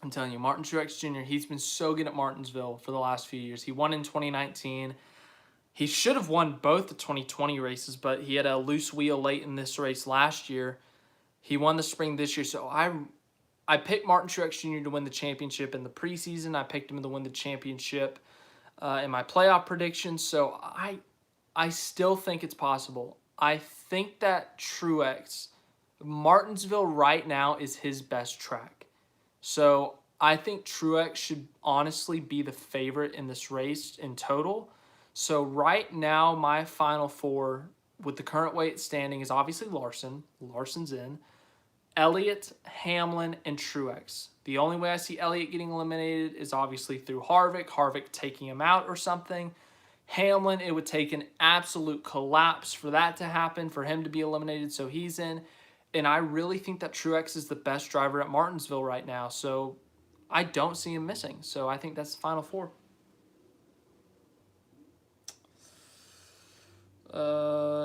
A: I'm telling you, Martin Truex Jr., he's been so good at Martinsville for the last few years. He won in 2019. He should have won both the 2020 races, but he had a loose wheel late in this race last year. He won the spring this year. So I picked Martin Truex Jr. to win the championship in the preseason. I picked him to win the championship in my playoff predictions. So I still think it's possible. I think that Truex, Martinsville right now is his best track. So I think Truex should honestly be the favorite in this race in total. So right now, my final 4 with the current way it's standing is obviously Larson. Larson's in. Elliott, Hamlin, and Truex. The only way I see Elliott getting eliminated is obviously through Harvick taking him out or something. Hamlin, it would take an absolute collapse for that to happen, for him to be eliminated, so he's in. And I really think that Truex is the best driver at Martinsville right now, so I don't see him missing. So I think that's the final 4.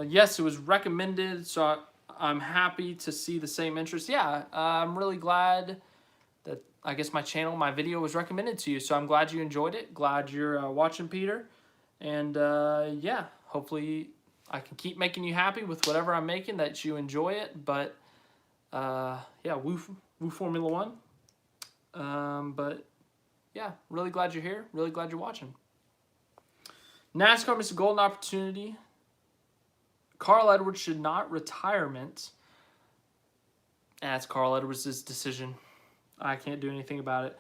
A: Yes, it was recommended, so I'm happy to see the same interest. Yeah, I'm really glad that, I guess, my video was recommended to you, so I'm glad you enjoyed it. Glad you're watching, Peter. And, yeah, hopefully I can keep making you happy with whatever I'm making, that you enjoy it. But, yeah, woo Formula 1. But, yeah, really glad you're here. Really glad you're watching. NASCAR missed a golden opportunity. Carl Edwards should not retirement. That's Carl Edwards' decision. I can't do anything about it.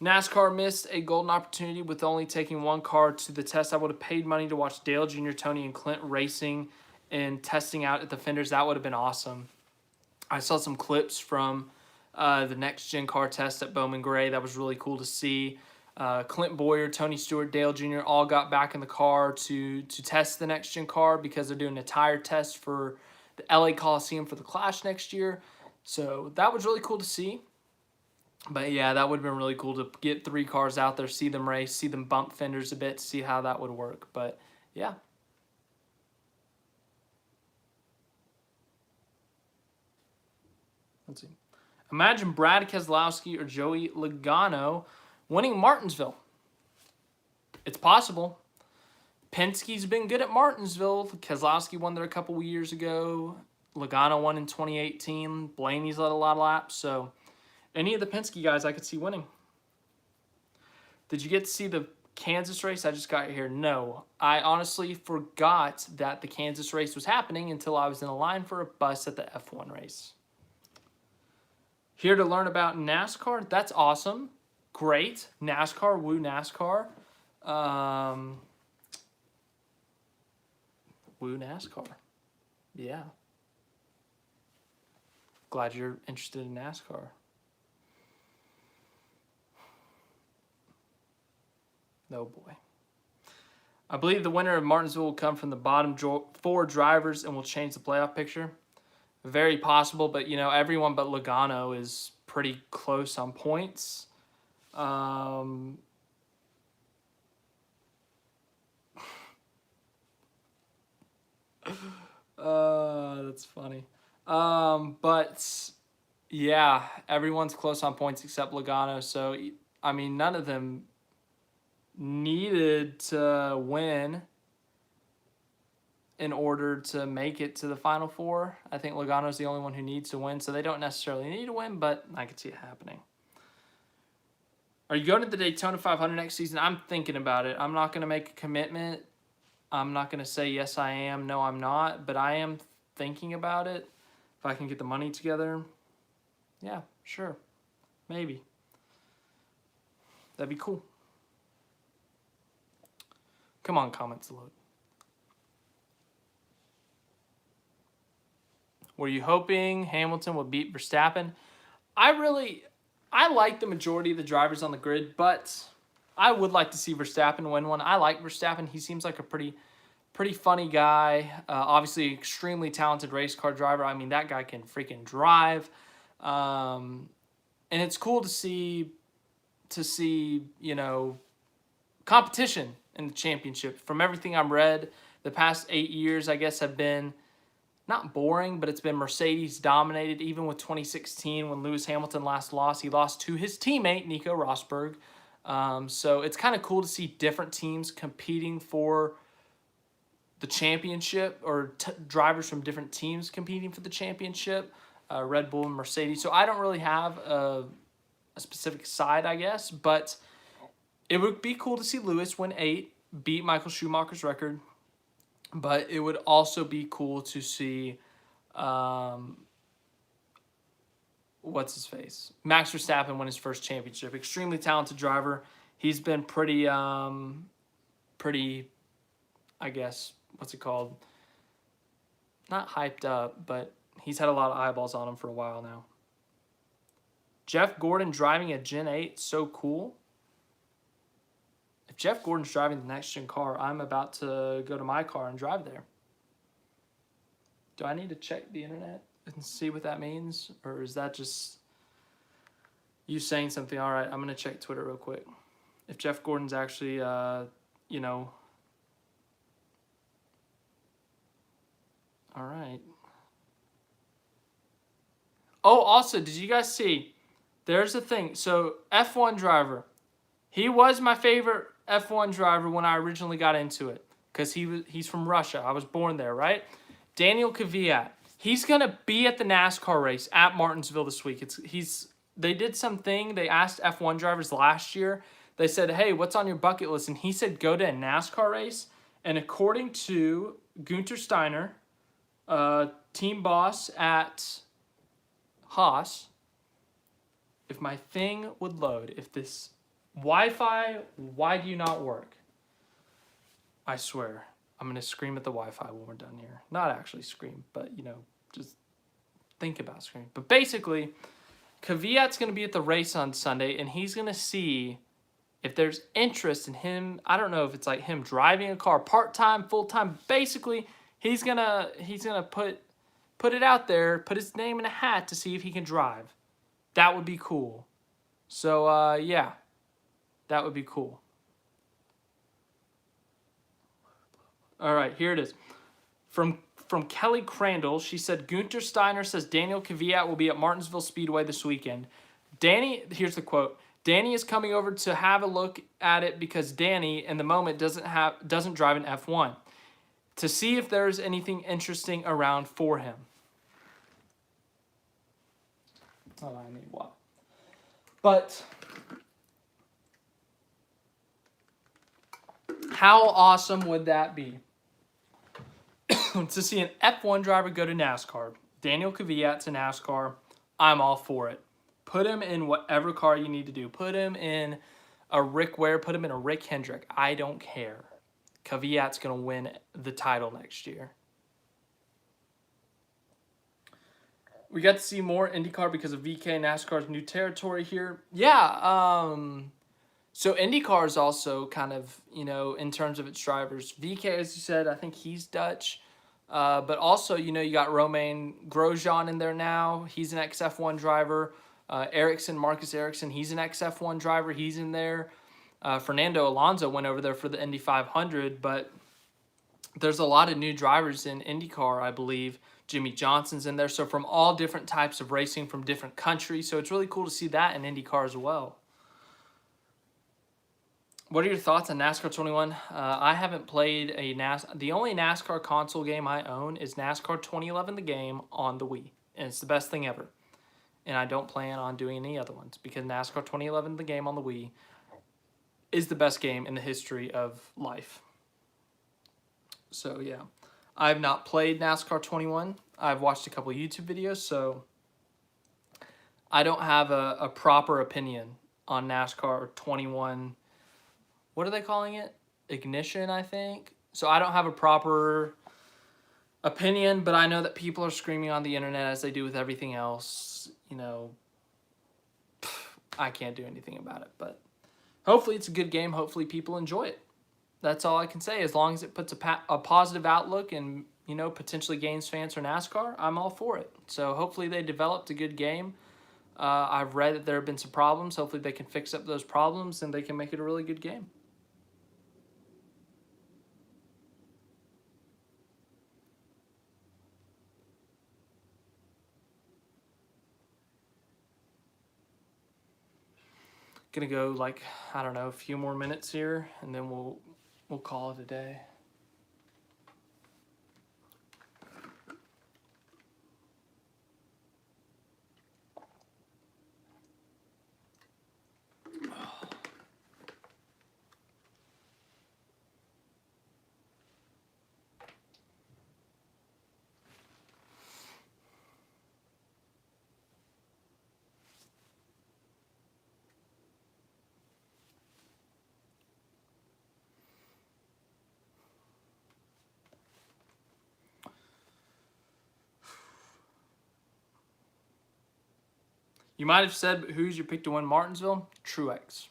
A: NASCAR missed a golden opportunity with only taking 1 car to the test. I would have paid money to watch Dale Jr., Tony, and Clint racing and testing out at the fenders. That would have been awesome. I saw some clips from the next-gen car test at Bowman Gray. That was really cool to see. Clint Boyer, Tony Stewart, Dale Jr. all got back in the car to test the next-gen car because they're doing a tire test for the LA Coliseum for the Clash next year. So that was really cool to see. But, yeah, that would have been really cool to get 3 cars out there, see them race, see them bump fenders a bit, see how that would work. But, yeah. Let's see. Imagine Brad Keselowski or Joey Logano winning Martinsville. It's possible. Penske's been good at Martinsville. Keselowski won there a couple years ago. Logano won in 2018. Blaney's led a lot of laps. So any of the Penske guys I could see winning. Did you get to see the Kansas race? I just got here. No. I honestly forgot that the Kansas race was happening until I was in a line for a bus at the F1 race. Here to learn about NASCAR. That's awesome. Great. NASCAR. Woo NASCAR. Woo NASCAR. Yeah. Glad you're interested in NASCAR. Oh boy. I believe the winner of Martinsville will come from the bottom 4 drivers and will change the playoff picture. Very possible, but you know, everyone but Logano is pretty close on points. That's funny. But yeah, everyone's close on points except Logano. So I mean, none of them needed to win in order to make it to the Final Four. I think Logano's the only one who needs to win, so they don't necessarily need to win, but I could see it happening. Are you going to the Daytona 500 next season? I'm thinking about it. I'm not going to make a commitment. I'm not going to say yes I am, no I'm not, but I am thinking about it. If I can get the money together, yeah, sure, maybe. That'd be cool. Come on, comments load. Were you hoping Hamilton would beat Verstappen? I like the majority of the drivers on the grid, but I would like to see Verstappen win one. I like Verstappen. He seems like a pretty funny guy. Obviously, extremely talented race car driver. I mean, that guy can freaking drive. And it's cool to see, you know, competition in the championship. From everything I've read, the past 8 years, I guess, have been not boring, but it's been Mercedes dominated. Even with 2016, when Lewis Hamilton last lost, he lost to his teammate, Nico Rosberg. So it's kind of cool to see different teams competing for the championship, or drivers from different teams competing for the championship, Red Bull and Mercedes. So I don't really have a specific side, I guess, but it would be cool to see Lewis win 8, beat Michael Schumacher's record. But it would also be cool to see, what's his face? Max Verstappen win his first championship. Extremely talented driver. He's been pretty, I guess, what's it called? Not hyped up, but he's had a lot of eyeballs on him for a while now. Jeff Gordon driving a Gen 8, so cool. If Jeff Gordon's driving the next-gen car, I'm about to go to my car and drive there. Do I need to check the internet and see what that means? Or is that just you saying something? All right, I'm going to check Twitter real quick. If Jeff Gordon's actually, you know. All right. Oh, also, did you guys see? There's a thing. So, F1 driver. He was my favorite F1 driver when I originally got into it, because he's from Russia. I was born there, right? Daniel Kvyat. He's gonna be at the NASCAR race at Martinsville this week. They did something. They asked F1 drivers last year. They said, "Hey, what's on your bucket list?" And he said, "Go to a NASCAR race." And according to Gunter Steiner, team boss at Haas, if my thing would load, if this Wi-Fi, why do you not work? I swear, I'm going to scream at the Wi-Fi when we're done here. Not actually scream, but, you know, just think about screaming. But basically, Kvyat's going to be at the race on Sunday, and he's going to see if there's interest in him. I don't know if it's like him driving a car part-time, full-time. Basically, he's gonna put it out there, put his name in a hat to see if he can drive. That would be cool. So, yeah. That would be cool. All right, here it is. From Kelly Crandall, she said, Gunter Steiner says Daniel Kvyat will be at Martinsville Speedway this weekend. Here's the quote. Danny is coming over to have a look at it because Danny, in the moment, doesn't drive an F1. To see if there's anything interesting around for him. Oh, I mean, what? But how awesome would that be to see an F1 driver go to NASCAR? Daniel Kvyat to NASCAR. I'm all for it. Put him in whatever car you need to do. Put him in a Rick Ware. Put him in a Rick Hendrick. I don't care. Kvyat's going to win the title next year. We got to see more IndyCar because of VK NASCAR's new territory here. Yeah, so IndyCar is also kind of, in terms of its drivers. VK, as you said, I think he's Dutch. But also, you got Romain Grosjean in there now. He's an XF1 driver. Marcus Ericsson, he's an XF1 driver. He's in there. Fernando Alonso went over there for the Indy 500, but there's a lot of new drivers in IndyCar, I believe. Jimmy Johnson's in there. So from all different types of racing from different countries. So it's really cool to see that in IndyCar as well. What are your thoughts on NASCAR 21? I haven't played the only NASCAR console game I own is NASCAR 2011 the game on the Wii. And it's the best thing ever. And I don't plan on doing any other ones because NASCAR 2011 the game on the Wii is the best game in the history of life. So yeah, I've not played NASCAR 21. I've watched a couple YouTube videos, so I don't have a proper opinion on NASCAR 21. What are they calling it? Ignition, I think. So I don't have a proper opinion, but I know that people are screaming on the internet as they do with everything else. I can't do anything about it, but hopefully it's a good game. Hopefully people enjoy it. That's all I can say. As long as it puts a positive outlook and, potentially gains fans for NASCAR, I'm all for it. So hopefully they developed a good game. I've read that there have been some problems. Hopefully they can fix up those problems and they can make it a really good game. Gonna go a few more minutes here and then we'll call it a day. You might have said, who's your pick to win Martinsville? Truex.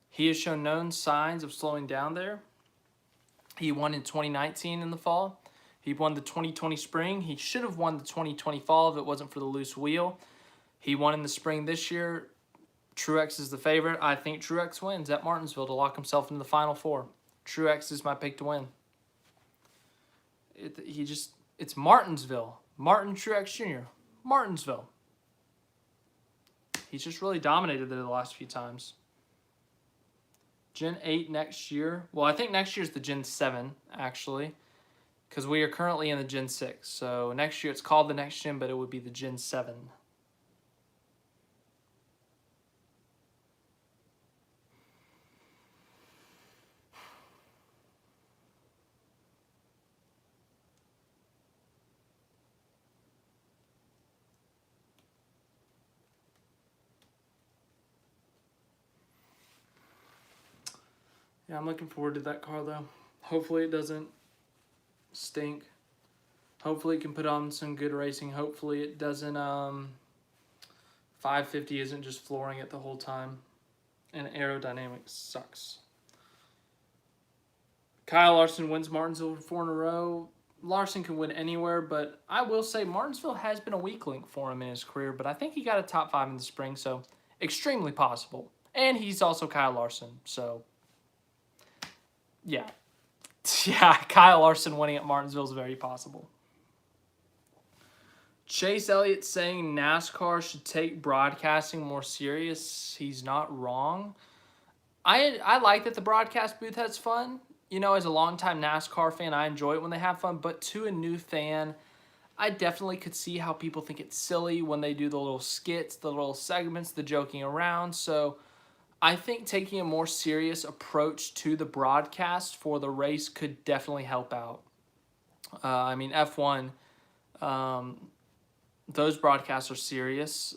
A: He has shown known signs of slowing down there. He won in 2019 in the fall. He won the 2020 spring. He should have won the 2020 fall if it wasn't for the loose wheel. He won in the spring this year. Truex is the favorite. I think Truex wins at Martinsville to lock himself into the Final Four. Truex is my pick to win. It's Martinsville. Martin Truex Jr. Martinsville. He's just really dominated there the last few times. Gen 8 next year. Well, I think next year is the Gen 7, actually. Because we are currently in the Gen 6. So next year it's called the next gen, but it would be the Gen 7. Yeah, I'm looking forward to that car, though. Hopefully it doesn't stink. Hopefully it can put on some good racing. Hopefully it doesn't, 550 isn't just flooring it the whole time. And aerodynamics sucks. Kyle Larson wins Martinsville 4 in a row. Larson can win anywhere, but I will say Martinsville has been a weak link for him in his career, but I think he got a top 5 in the spring, so extremely possible. And he's also Kyle Larson, so yeah. Yeah, Kyle Larson winning at Martinsville is very possible. Chase Elliott saying NASCAR should take broadcasting more serious. He's not wrong. I like that the broadcast booth has fun. As a longtime NASCAR fan, I enjoy it when they have fun. But to a new fan, I definitely could see how people think it's silly when they do the little skits, the little segments, the joking around. So I think taking a more serious approach to the broadcast for the race could definitely help out. F1, those broadcasts are serious.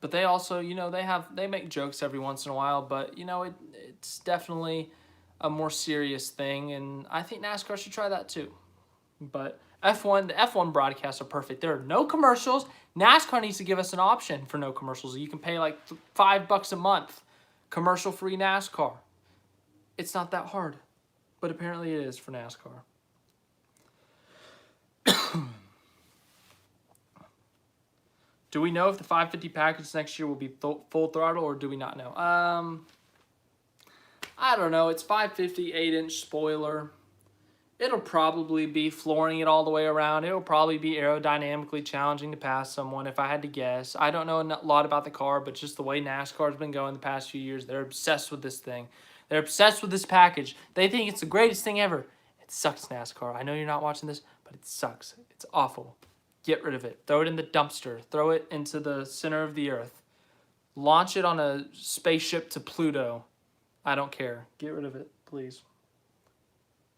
A: But they also, you know, they make jokes every once in a while, but you know, it's definitely a more serious thing, and I think NASCAR should try that too. But the F1 broadcasts are perfect. There are no commercials. NASCAR needs to give us an option for no commercials. You can pay like $5 a month, commercial-free NASCAR. It's not that hard, but apparently it is for NASCAR. Do we know if the 550 package next year will be full throttle, or do we not know? I don't know. It's 550, 8-inch spoiler. It'll probably be flooring it all the way around. It'll probably be aerodynamically challenging to pass someone, if I had to guess. I don't know a lot about the car, but just the way NASCAR's been going the past few years, they're obsessed with this thing. They're obsessed with this package. They think it's the greatest thing ever. It sucks, NASCAR. I know you're not watching this, but it sucks. It's awful. Get rid of it. Throw it in the dumpster. Throw it into the center of the earth. Launch it on a spaceship to Pluto. I don't care. Get rid of it, please.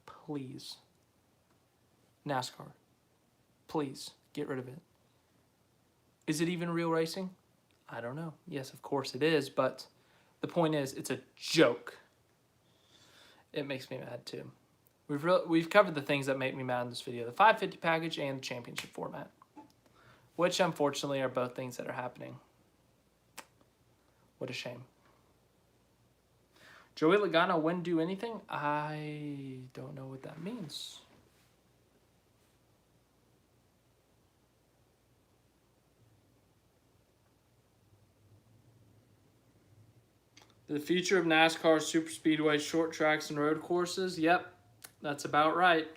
A: Please. NASCAR. Please, get rid of it. Is it even real racing? I don't know. Yes, of course it is, but the point is, it's a joke. It makes me mad too. We've covered the things that make me mad in this video. The 550 package and the championship format. Which, unfortunately, are both things that are happening. What a shame. Joey Logano wouldn't do anything? I don't know what that means. The future of NASCAR, super speedway, short tracks, and road courses? Yep, that's about right.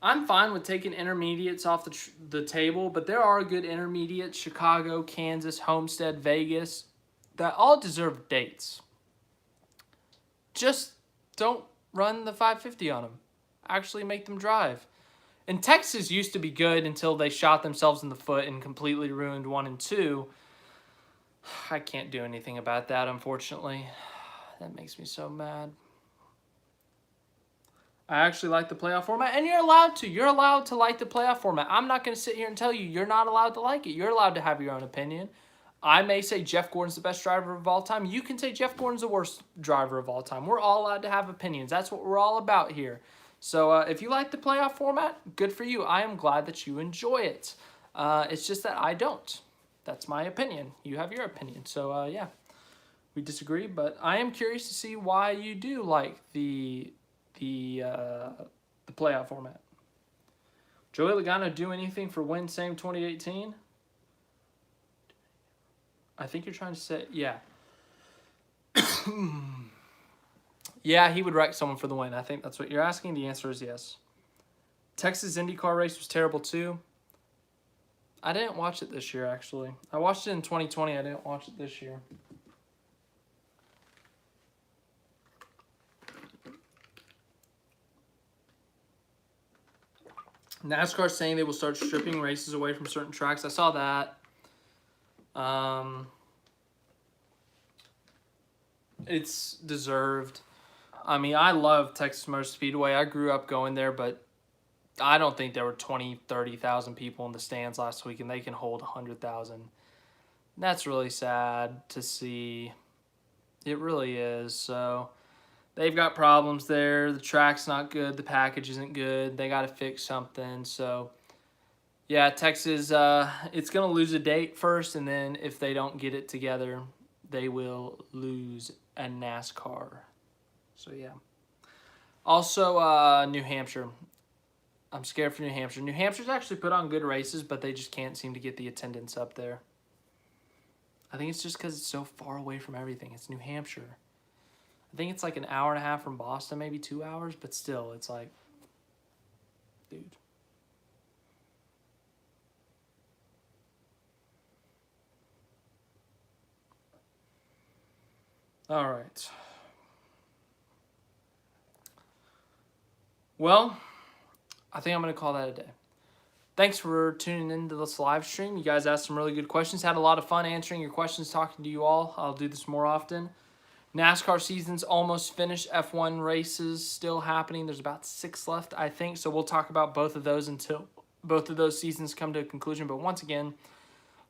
A: I'm fine with taking intermediates off the table, but there are good intermediates, Chicago, Kansas, Homestead, Vegas, that all deserve dates. Just don't run the 550 on them. Actually make them drive. And Texas used to be good until they shot themselves in the foot and completely ruined 1 and 2. I can't do anything about that, unfortunately. That makes me so mad. I actually like the playoff format, and you're allowed to. You're allowed to like the playoff format. I'm not going to sit here and tell you you're not allowed to like it. You're allowed to have your own opinion. I may say Jeff Gordon's the best driver of all time. You can say Jeff Gordon's the worst driver of all time. We're all allowed to have opinions. That's what we're all about here. So if you like the playoff format, good for you. I am glad that you enjoy it. It's just that I don't. That's my opinion. You have your opinion. So, yeah, we disagree. But I am curious to see why you do like the playoff format. Joey Logano do anything for Win Same 2018? I think you're trying to say, yeah. Yeah, he would wreck someone for the win. I think that's what you're asking. The answer is yes. Texas IndyCar race was terrible too. I didn't watch it this year, actually. I watched it in 2020. I didn't watch it this year. NASCAR saying they will start stripping races away from certain tracks. I saw that. It's deserved. I mean, I love Texas Motor Speedway. I grew up going there, but I don't think there were 20,000, 30,000 people in the stands last week, and they can hold 100,000. That's really sad to see. It really is. So they've got problems there. The track's not good. The package isn't good. They got to fix something. So, yeah, Texas, it's going to lose a date first, and then if they don't get it together, they will lose a NASCAR. So, yeah. Also, New Hampshire. I'm scared for New Hampshire. New Hampshire's actually put on good races, but they just can't seem to get the attendance up there. I think it's just because it's so far away from everything. It's New Hampshire. I think it's like an hour and a half from Boston, maybe 2 hours, but still, it's like, dude. All right. Well, I think I'm going to call that a day. Thanks for tuning into this live stream. You guys asked some really good questions. Had a lot of fun answering your questions, talking to you all. I'll do this more often. NASCAR season's almost finished. F1 races still happening. There's about 6 left, I think. So we'll talk about both of those until both of those seasons come to a conclusion. But once again,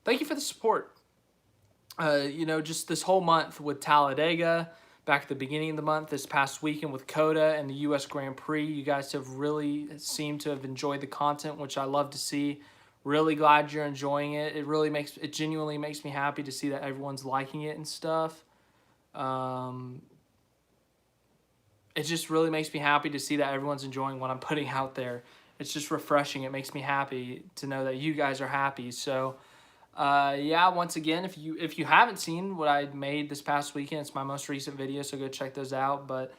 A: thank you for the support. you know, just this whole month with Talladega, back at the beginning of the month, this past weekend with Coda and the U.S. Grand Prix. You guys have really seemed to have enjoyed the content, which I love to see. Really glad you're enjoying it. It genuinely makes me happy to see that everyone's liking it and stuff. It just really makes me happy to see that everyone's enjoying what I'm putting out there. It's just refreshing. It makes me happy to know that you guys are happy. So, yeah, once again, if you haven't seen what I made this past weekend, it's my most recent video, so go check those out. But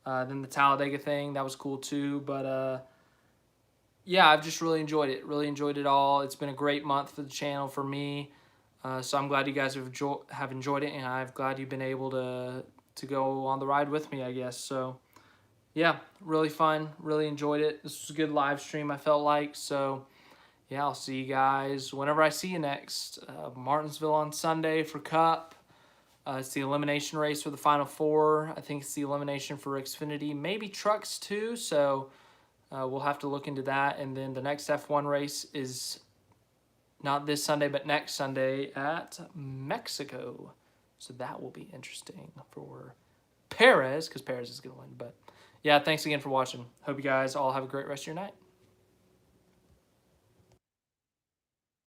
A: then the Talladega thing, that was cool too. But yeah, I've just really enjoyed it. Really enjoyed it all. It's been a great month for the channel for me. So I'm glad you guys have enjoyed it, and I'm glad you've been able to go on the ride with me, I guess. So yeah, really fun. Really enjoyed it. This was a good live stream, I felt like. So yeah, I'll see you guys whenever I see you next. Martinsville on Sunday for Cup. It's the elimination race for the Final Four. I think it's the elimination for Xfinity. Maybe trucks too, so we'll have to look into that. And then the next F1 race is not this Sunday, but next Sunday at Mexico. So that will be interesting for Perez, because Perez is going to win. But yeah, thanks again for watching. Hope you guys all have a great rest of your night.